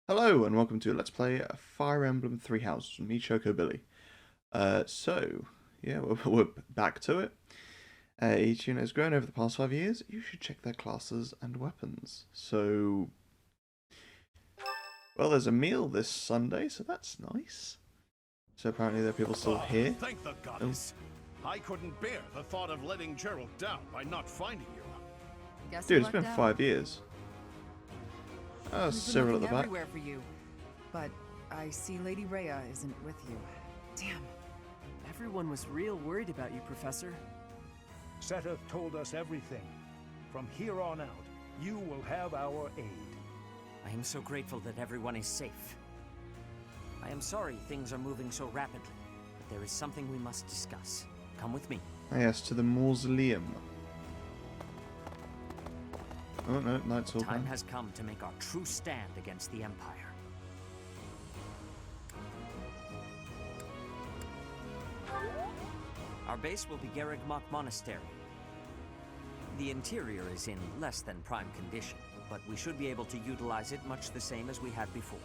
Hello and welcome to Let's Play Fire Emblem Three Houses with me, Chocobilly. Yeah, we're back to it. Each unit has grown over the past 5 years. You should check their classes and weapons. So, well, there's a meal this Sunday, so that's nice. So apparently there are people still here. Thank the goddess. I couldn't bear the thought of letting Gerald down by not finding you. Dude, it's been 5 years. Cyril at the back. Everywhere for you, but I see Lady Rhea isn't with you. Damn. Everyone was real worried about you, Professor. Seta told us everything. From here on out, you will have our aid. I am so grateful that everyone is safe. I am sorry things are moving so rapidly, but there is something we must discuss. Come with me. Yes, to the mausoleum. Oh no, Knight's all Time has come to make our true stand against the Empire. Our base will be Garrigmach Monastery. The interior is in less than prime condition, but we should be able to utilize it much the same as we had before.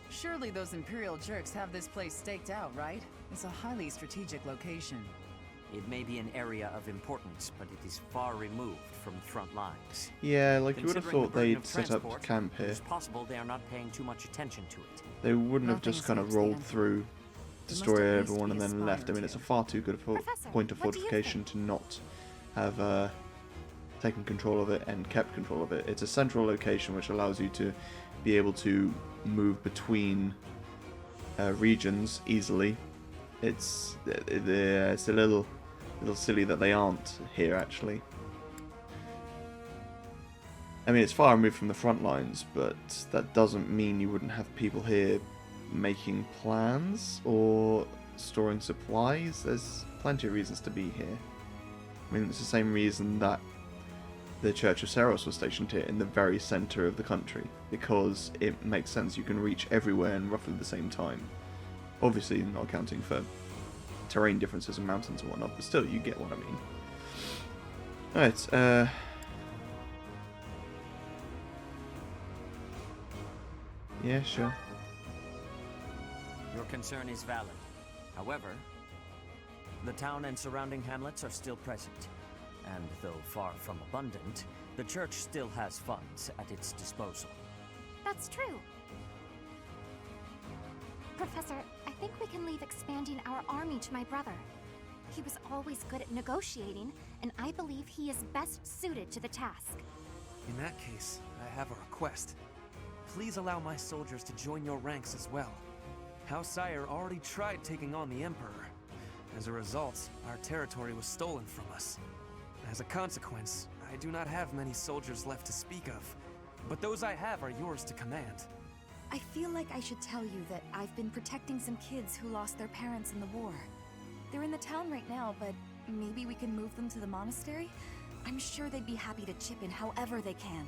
Surely those Imperial jerks have this place staked out, right? It's a highly strategic location. It may be an area of importance, but it is far removed from the front lines. Yeah, like you would have Considering thought the burden they'd of set up transport, camp here. It's possible they are not paying too much attention to it. They wouldn't have just kind of Nothing rolled seems through, They must destroy at least everyone, be and then left. I mean, aspired it's a to. far too good a Professor, point of what do you fortification to not have taken control of it and kept control of it. It's a central location which allows you to be able to move between regions easily. It's a little silly that they aren't here, actually. I mean, it's far removed from the front lines, but that doesn't mean you wouldn't have people here making plans or storing supplies. There's plenty of reasons to be here. I mean, it's the same reason that the Church of Seros was stationed here in the very centre of the country, because it makes sense. You can reach everywhere in roughly the same time. Obviously, not accounting for terrain differences and mountains and whatnot, but still, you get what I mean. Alright, yeah, sure. Your concern is valid. However, the town and surrounding hamlets are still present. And though far from abundant, the church still has funds at its disposal. That's true. Professor, I think we can leave expanding our army to my brother. He was always good at negotiating, and I believe he is best suited to the task. In that case, I have a request. Please allow my soldiers to join your ranks as well. House Sire already tried taking on the Emperor. As a result, our territory was stolen from us. As a consequence, I do not have many soldiers left to speak of, but those I have are yours to command. I feel like I should tell you that I've been protecting some kids who lost their parents in the war. They're in the town right now, but maybe we can move them to the monastery? I'm sure they'd be happy to chip in however they can.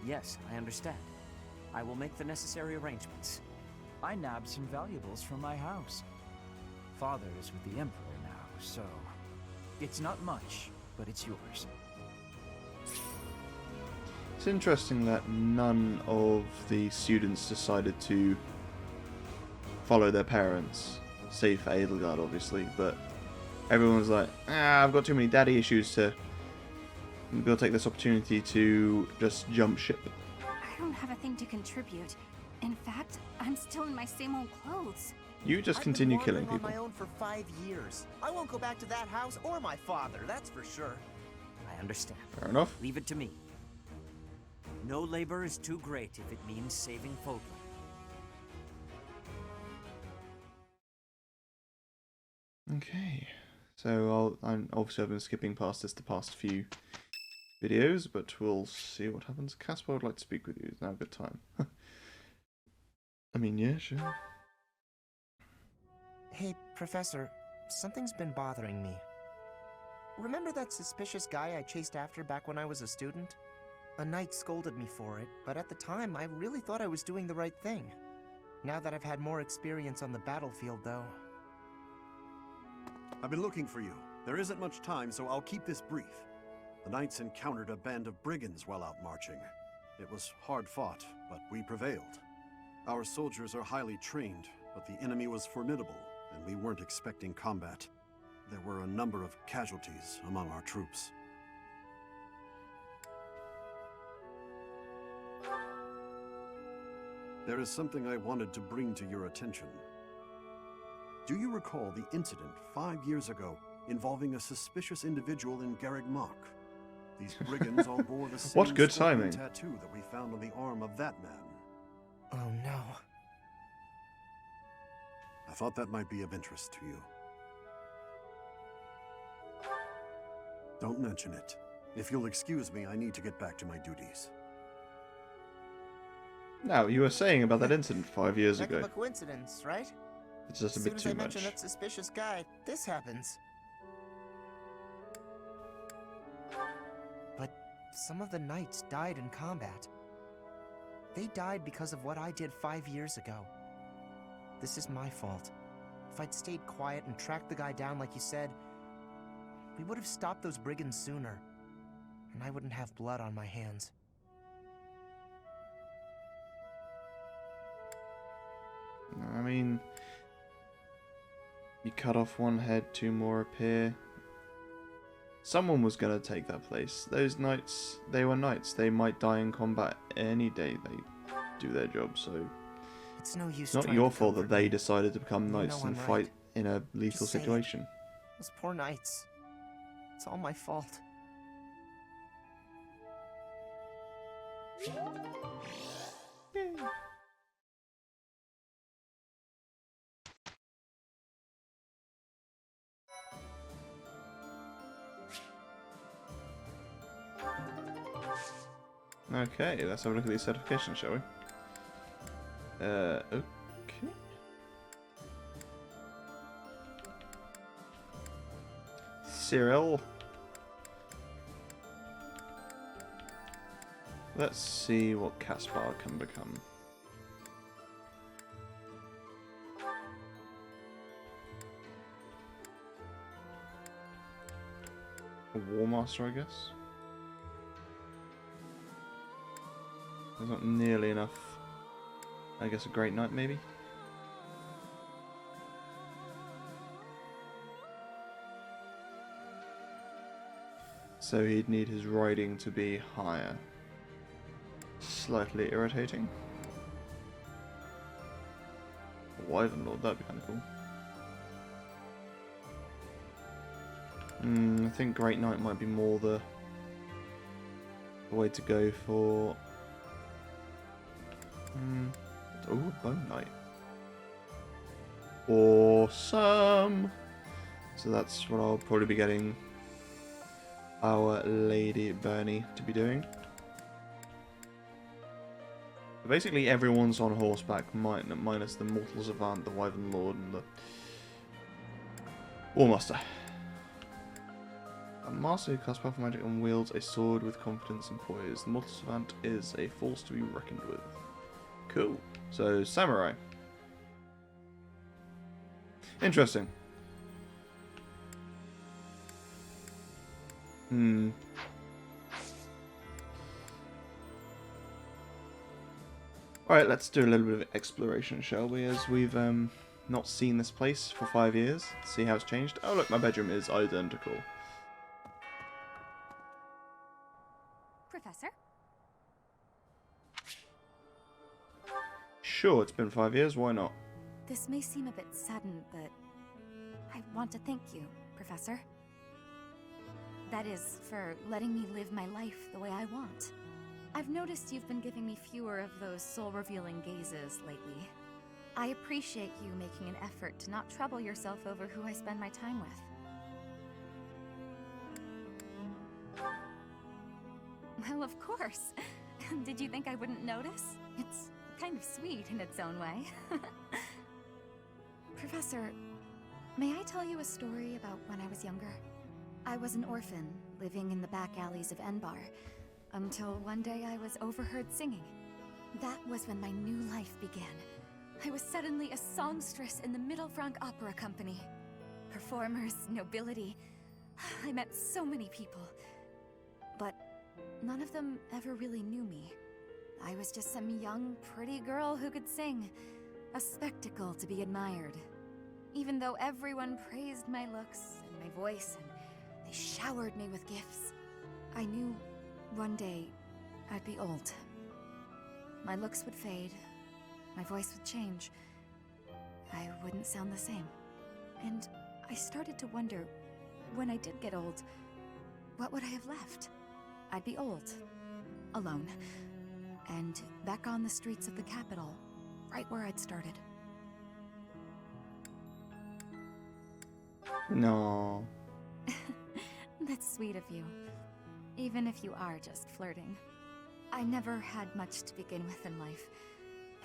Yes, I understand. I will make the necessary arrangements. I nabbed some valuables from my house. Father is with the Emperor now, so... It's not much, but it's yours. It's interesting that none of the students decided to follow their parents, save for Edelgard, obviously, but everyone was like, I've got too many daddy issues to... I'm going to take this opportunity to just jump ship. I don't have a thing to contribute. In fact, I'm still in my same old clothes. You just I've been continue killing wandering people. on my own for 5 years. I won't go back to that house or my father, that's for sure. I understand. Fair enough. Leave it to me. No labor is too great if it means saving Fodlan. Okay, so I'm obviously I've been skipping past this the past few videos, but we'll see what happens. Casper would like to speak with you. It's now a good time. I mean, yeah, sure. Hey, Professor, something's been bothering me. Remember that suspicious guy I chased after back when I was a student? A knight scolded me for it, but at the time I really thought I was doing the right thing. Now that I've had more experience on the battlefield, though... I've been looking for you. There isn't much time, so I'll keep this brief. The knights encountered a band of brigands while out marching. It was hard fought, but we prevailed. Our soldiers are highly trained, but the enemy was formidable, and we weren't expecting combat. There were a number of casualties among our troops. There is something I wanted to bring to your attention. Do you recall the incident 5 years ago involving a suspicious individual in Garreg Mach? These brigands all bore the same What good scorpion timing. tattoo that we found on the arm of that man. Oh no. I thought that might be of interest to you. Don't mention it. If you'll excuse me, I need to get back to my duties. Now, you were saying about that incident 5 years Heck ago. of a coincidence, right? It's just a As bit soon too as I much. mention that suspicious guy, this happens. But some of the knights died in combat. They died because of what I did 5 years ago. This is my fault. If I'd stayed quiet and tracked the guy down like you said, we would have stopped those brigands sooner. And I wouldn't have blood on my hands. I mean, you cut off one head, two more appear. Someone was going to take that place. Those knights, they were knights. They might die in combat any day they do their job, so It's no use. it's not trying your to fault that comfort they me. decided to become You knights know and I'm fight right. in a lethal Just say it. situation. Those poor knights. It's all my fault. Okay, let's have a look at these certifications, shall we? Okay. Cyril. Let's see what Casper can become. A War Master, I guess. There's not nearly enough. I guess a Great Knight, maybe? So he'd need his riding to be higher. Slightly irritating. A Wyvern Lord, that'd be kind of cool. I think Great Knight might be more the way to go for... Oh, Bone Knight. Awesome! So that's what I'll probably be getting our Lady Bernie to be doing. Basically everyone's on horseback, minus the Mortal Savant, the Wyvern Lord, and the War Master. A master who casts powerful magic and wields a sword with confidence and poise. The Mortal Savant is a force to be reckoned with. Cool. So, Samurai. Interesting. Alright, let's do a little bit of exploration, shall we? As we've not seen this place for 5 years. See how it's changed. Oh look, my bedroom is identical. Professor? Sure, it's been 5 years, why not? This may seem a bit sudden, but I want to thank you, Professor. That is, for letting me live my life the way I want. I've noticed you've been giving me fewer of those soul-revealing gazes lately. I appreciate you making an effort to not trouble yourself over who I spend my time with. Well, of course. Did you think I wouldn't notice? It's kind of sweet in its own way. Professor, may I tell you a story about when I was younger? I was an orphan, living in the back alleys of Enbar, until one day I was overheard singing. That was when my new life began. I was suddenly a songstress in the Middle Frank Opera Company. Performers, nobility. I met so many people. But none of them ever really knew me. I was just some young, pretty girl who could sing. A spectacle to be admired. Even though everyone praised my looks and my voice, and they showered me with gifts, I knew one day I'd be old. My looks would fade, my voice would change. I wouldn't sound the same. And I started to wonder, when I did get old, what would I have left? I'd be old, alone, and back on the streets of the capital, right where I'd started. No. That's sweet of you, even if you are just flirting. I never had much to begin with in life,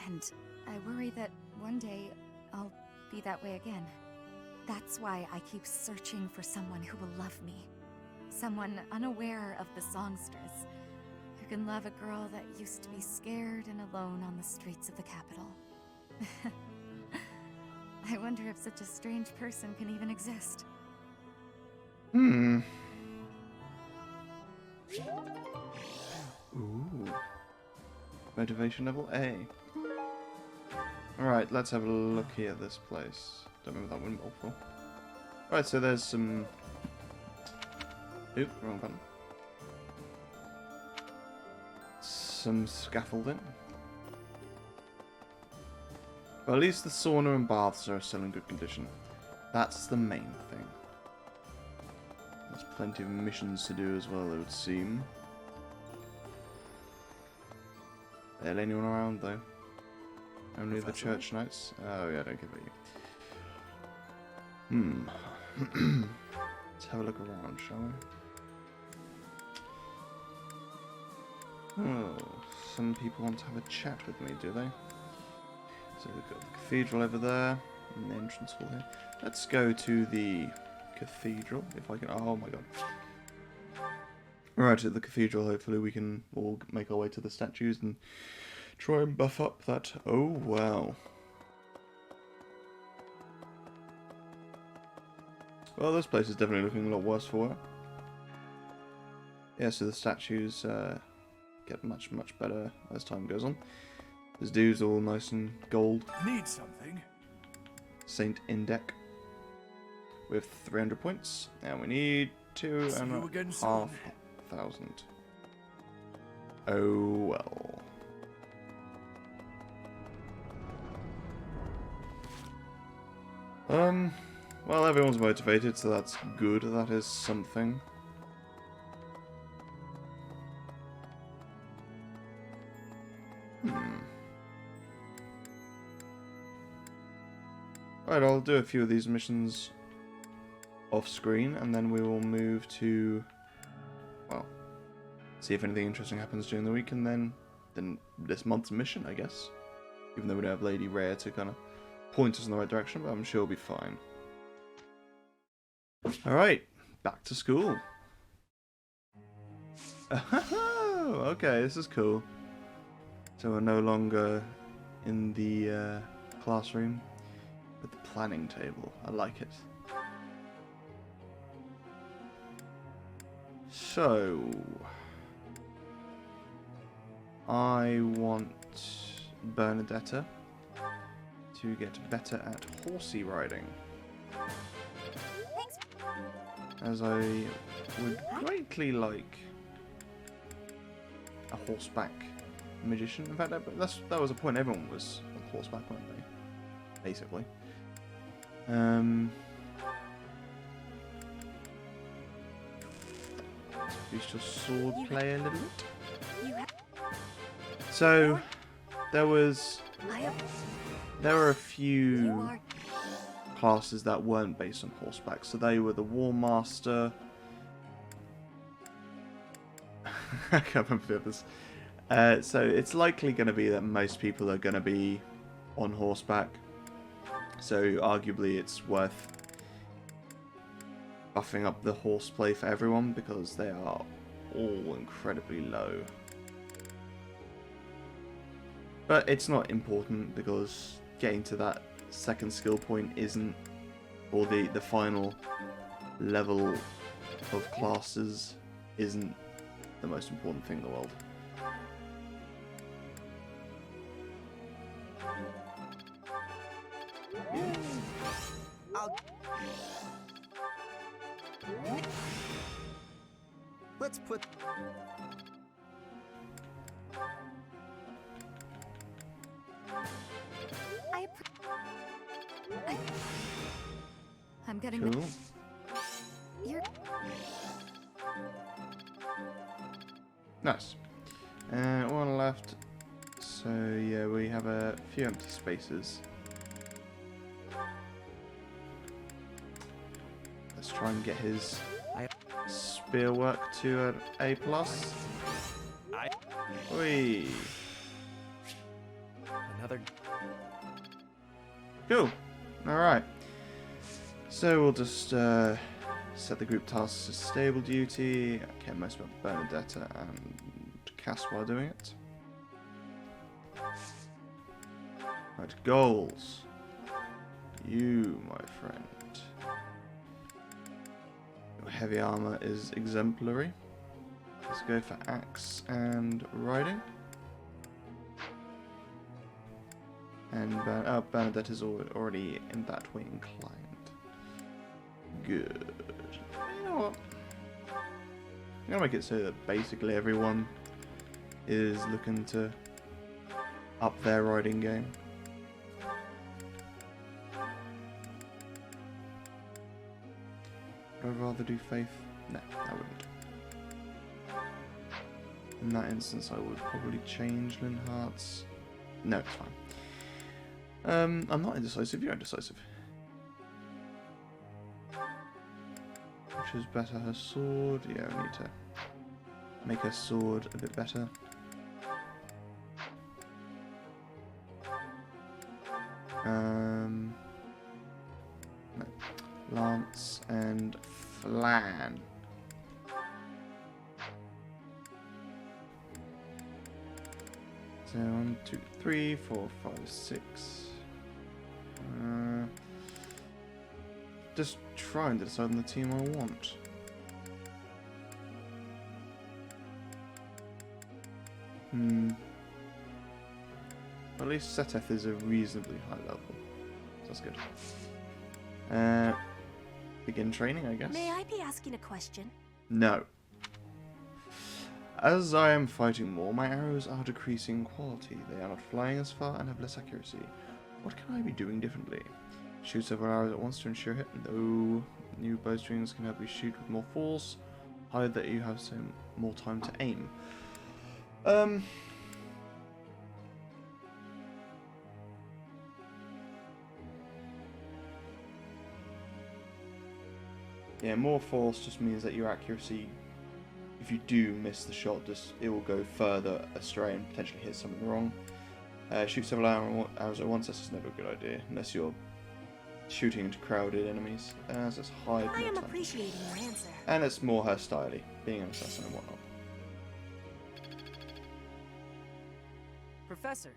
and I worry that one day I'll be that way again. That's why I keep searching for someone who will love me. Someone unaware of the songstress, who can love a girl that used to be scared and alone on the streets of the capital. I wonder if such a strange person can even exist. Ooh. Motivation level A. Alright, let's have a look here at this place. Don't remember that one before. Alright, so there's some... Oop, wrong button. Some scaffolding. Well, at least the sauna and baths are still in good condition. That's the main thing. There's plenty of missions to do as well, it would seem. There anyone around though? Only the church knights? Oh yeah, don't give it you. Let's have a look around, shall we? Oh, some people want to have a chat with me, do they? So we've got the cathedral over there, and the entrance hall here. Let's go to the cathedral, if I can... Oh my god. Right, at the cathedral, hopefully we can all make our way to the statues and try and buff up that... Oh, wow. Well, this place is definitely looking a lot worse for wear. Yeah, so the statues get much better as time goes on. This dude's all nice and gold. Need something? Saint Indec. With 300 points, and we need 2,500. Oh well. Well, everyone's motivated, so that's good. That is something. Right, I'll do a few of these missions off screen, and then we will move to, well, see if anything interesting happens during the week, and then this month's mission, I guess. Even though we don't have Lady Rhea to kind of point us in the right direction, but I'm sure we'll be fine. Alright, back to school. Oh, okay, this is cool. So we're no longer in the classroom, but the planning table. I like it. So, I want Bernadetta to get better at horsey riding. As I would greatly like a horseback magician. In fact, that was a point. Everyone was on horseback, weren't they? Basically. Used your sword play a little bit. So there were a few classes that weren't based on horseback. So they were the War Master. I can't remember the others. So it's likely going to be that most people are going to be on horseback. So arguably it's worth buffing up the horseplay for everyone because they are all incredibly low. But it's not important because getting to that second skill point isn't, or the final level of classes isn't the most important thing in the world. Let's put... I'm getting Cool. You're... Nice. One left. So yeah, we have a few empty spaces. Let's try and get his spear work to an A+. Whee! Another... Cool. Alright. So we'll just set the group tasks to stable duty. I care most about Bernadetta and Casper doing it. Right, goals. You, my friend. Your heavy armor is exemplary. Let's go for axe and riding. And Bernadette is already in that way inclined. Good. You know what? I'm gonna make it so that basically everyone is looking to up their riding game. Would I rather do faith? No, I wouldn't. In that instance, I would probably change Linhart's. No, it's fine. I'm not indecisive. You're indecisive. Which is better? Her sword? Yeah, we need to make her sword a bit better. No. Lance and Flan. So 1, 2, 3, 4, 5, 6. Just trying to decide on the team I want. At least Seteth is a reasonably high level. So that's good. Begin training, I guess. May I be asking a question? No. As I am fighting more, my arrows are decreasing in quality. They are not flying as far and have less accuracy. What can I be doing differently? Shoot several arrows at once to ensure hit. No. New bowstrings can help you shoot with more force. Hide that you have some more time to aim. Yeah, more force just means that your accuracy, if you do miss the shot, it will go further astray and potentially hit something wrong. Shoot several arrows at once, that's just never a good idea, unless you're shooting into crowded enemies. So it's hide. I am appreciating your answer. And it's more her style, being an assassin and whatnot. Professor.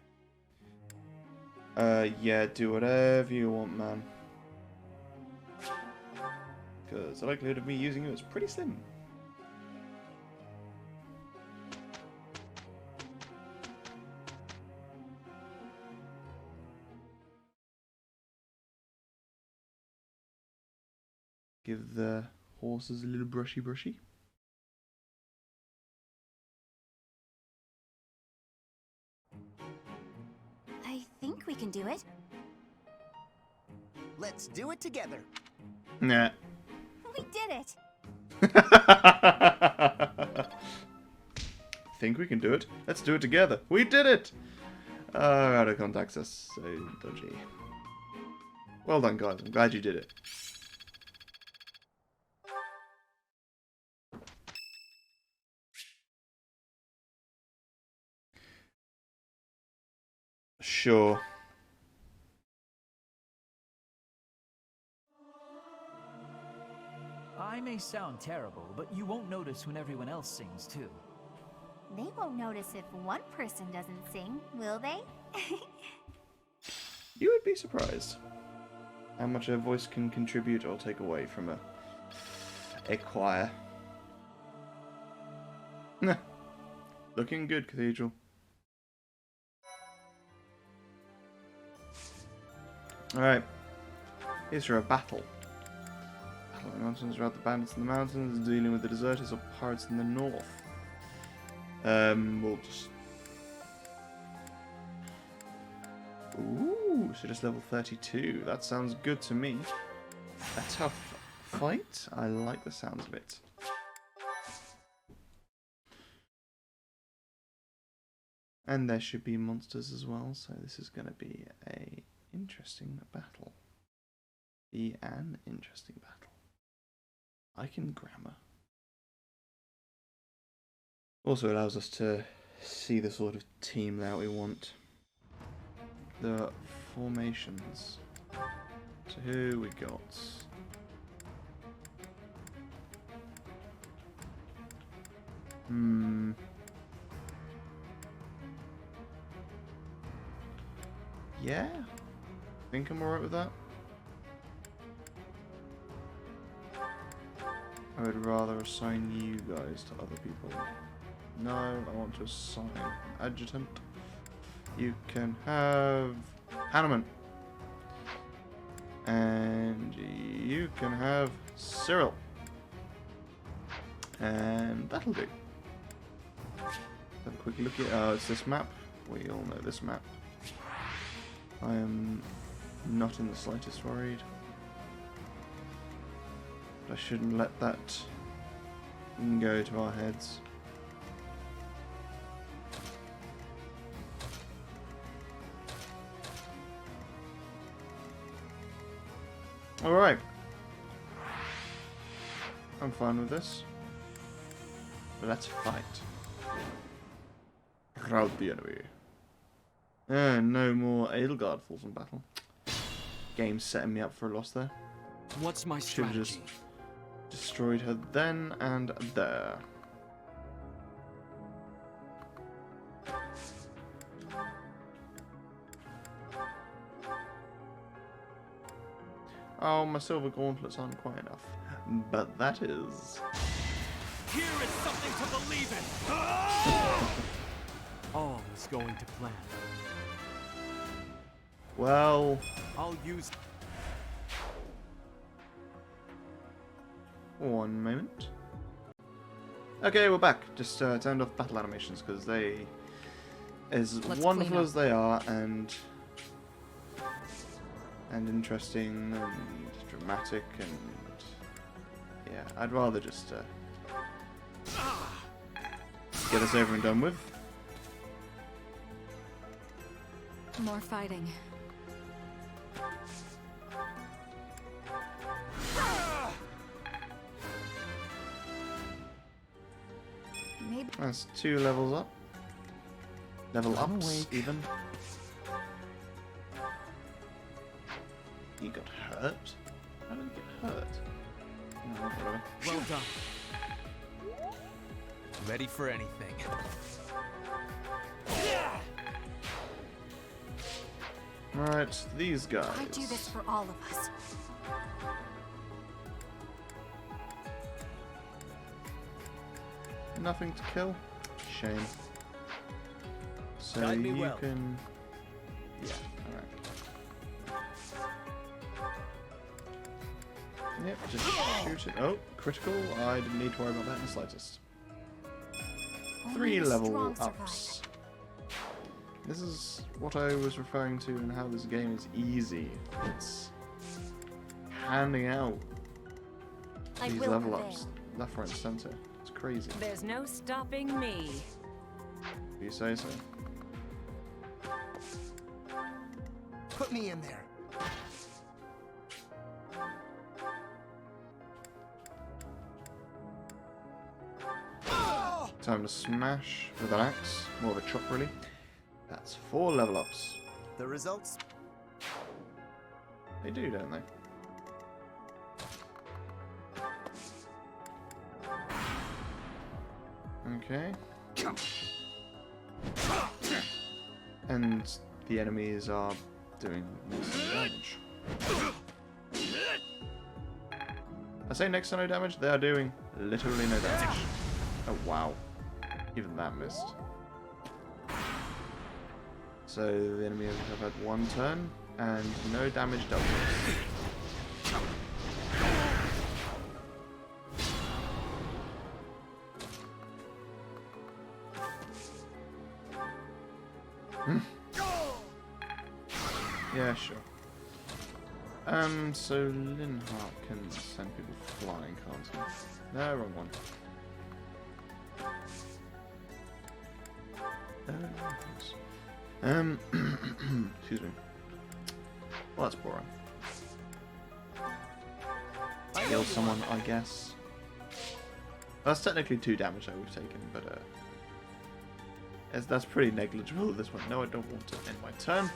Yeah, do whatever you want, man. Because the likelihood of me using you is pretty slim. Give the horses a little brushy. I think we can do it. Let's do it together. Nah. We did it! Think we can do it? Let's do it together. We did it! Out of contact us. So dodgy. Well done, guys. I'm glad you did it. Sure. I may sound terrible, but you won't notice when everyone else sings too. They won't notice if one person doesn't sing, will they? You would be surprised how much a voice can contribute or take away from a choir. Nah. Looking good, Cathedral. Alright. Here's for a battle. Battle in the mountains, rout the bandits in the mountains, dealing with the deserters or pirates in the north. We'll just... Ooh, so just level 32. That sounds good to me. A tough fight? I like the sounds of it. And there should be monsters as well, so this is going to be a interesting battle. Be an interesting battle. I can grammar. Also allows us to see the sort of team that we want. The formations. So who we got? Yeah, I think I'm alright with that. I would rather assign you guys to other people. No, I want to assign an adjutant. You can have Hanneman. And you can have Cyril. And that'll do. Have a quick look at it's this map. We all know this map. I am not in the slightest worried. But I shouldn't let that go to our heads. Alright. I'm fine with this. Let's fight. Rout the enemy. No more Edelgard falls in battle. Game's setting me up for a loss there. What's my Should have just strategy? destroyed her then and there. Oh, my silver gauntlets aren't quite enough. But that is... Here is something to believe in! All is going to plan. Well... I'll use... One moment. Okay, we're back. Just turned off battle animations because they... As Let's wonderful clean as they are and interesting and dramatic and... Yeah, I'd rather just get us over and done with. More fighting. Maybe. That's 2 levels up. Level ups, even. You got hurt? How did you get hurt? No, whatever. Well done. Ready for anything. Right, these guys. I do this for all of us. Nothing to kill? Shame. So Guide me you well. can... Yeah, alright. Yep, just shoot it. Oh, critical. I didn't need to worry about that in the slightest. Only 3 the level strong survive. ups. This is what I was referring to and how this game is easy. It's handing out I these will level prevail. ups left, right, and center. It's crazy. There's no stopping me. If you say so. Put me in there. Time to smash with an axe. More of a chop, really. That's 4 level ups. The results. They do, don't they? Okay. And the enemies are doing next to no damage. I say next to no damage, they are doing literally no damage. Oh wow. Even that missed. So the enemy have had 1 turn and no damage dealt. Yeah, sure. So Linhardt can send people flying, can't he? No, wrong one. Excuse me. Well, that's boring. Heal someone, I guess. That's technically 2 damage I would have taken, but that's pretty negligible at this point. No, I don't want to end my turn.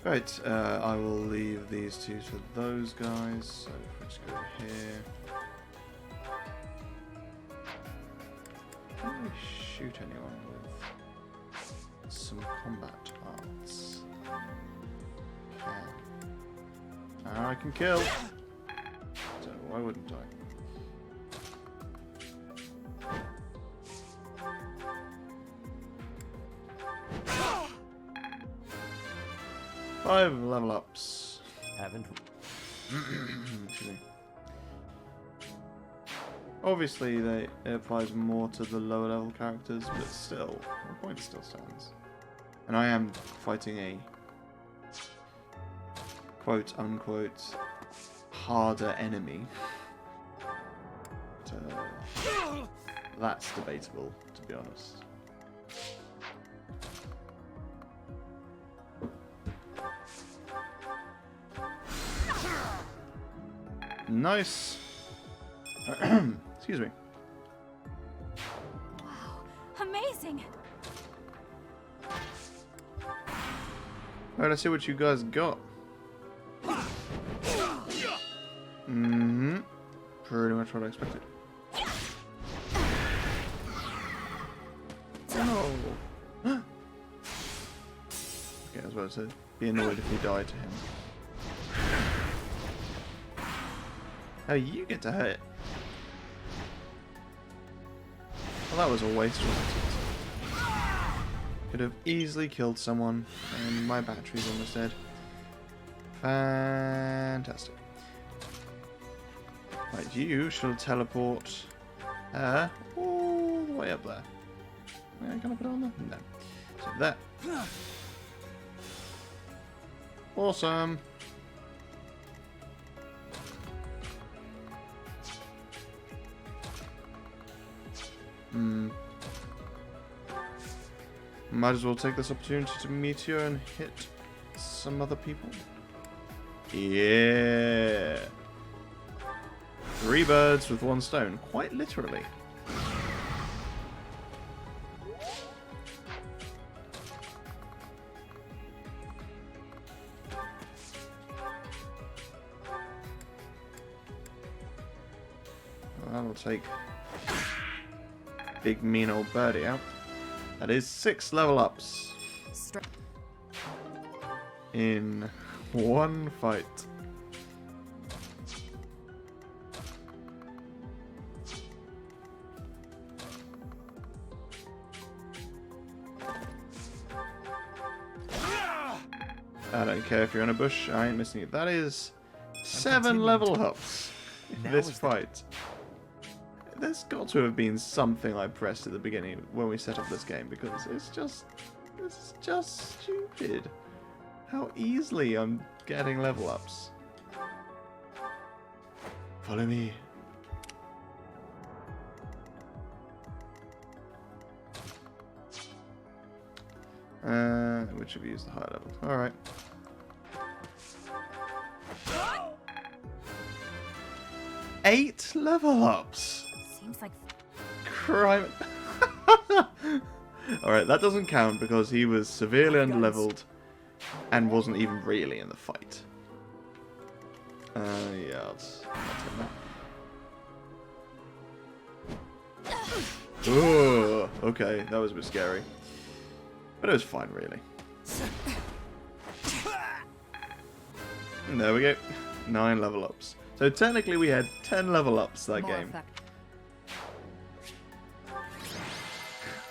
Right, I will leave these 2 for those guys, so let's go here. Can I shoot anyone with some combat arts? Can. I can kill! So why wouldn't I? Five level ups. Haven't. Excuse me. Obviously, it applies more to the lower level characters, but still, the point still stands. And I am fighting a quote unquote harder enemy. But, that's debatable, to be honest. Nice. Excuse me. Wow, amazing! Alright, let's see what you guys got. Mm-hmm. Pretty much what I expected. Oh. Okay, I was about to be annoyed if we died to him. Oh, you get to hurt. Well, that was a waste, wasn't it? Could have easily killed someone, and my battery's almost dead. Fantastic. Right, you shall teleport all the way up there. Can I put it on there? No. So there. Awesome. Might as well take this opportunity to meteor and hit some other people. Yeah. 3 birds with 1 stone, quite literally. Well, that'll take big mean old birdie out. That is 6 level ups in 1 fight. I don't care if you're in a bush, I ain't missing it. That is 7 level ups in this fight. There's got to have been something I pressed at the beginning when we set up this game, because it's just stupid how easily I'm getting level ups. Follow me. Which of you is the higher level? Alright. Eight level ups! Seems like Crime. Alright, that doesn't count because he was severely underleveled and wasn't even really in the fight. Yeah, I'll take that. Ugh, okay, that was a bit scary. But it was fine, really. And there we go. 9 level ups. So technically we had 10 level ups that game.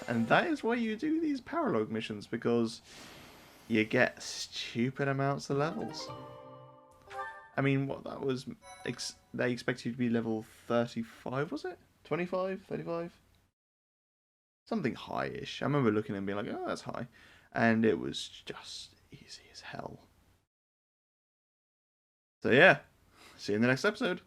And that is why you do these paralogue missions, because you get stupid amounts of levels. I mean, what that was... they expected you to be level 35, was it? 25? 35? Something high-ish. I remember looking and being like, oh, that's high. And it was just easy as hell. So yeah, see you in the next episode.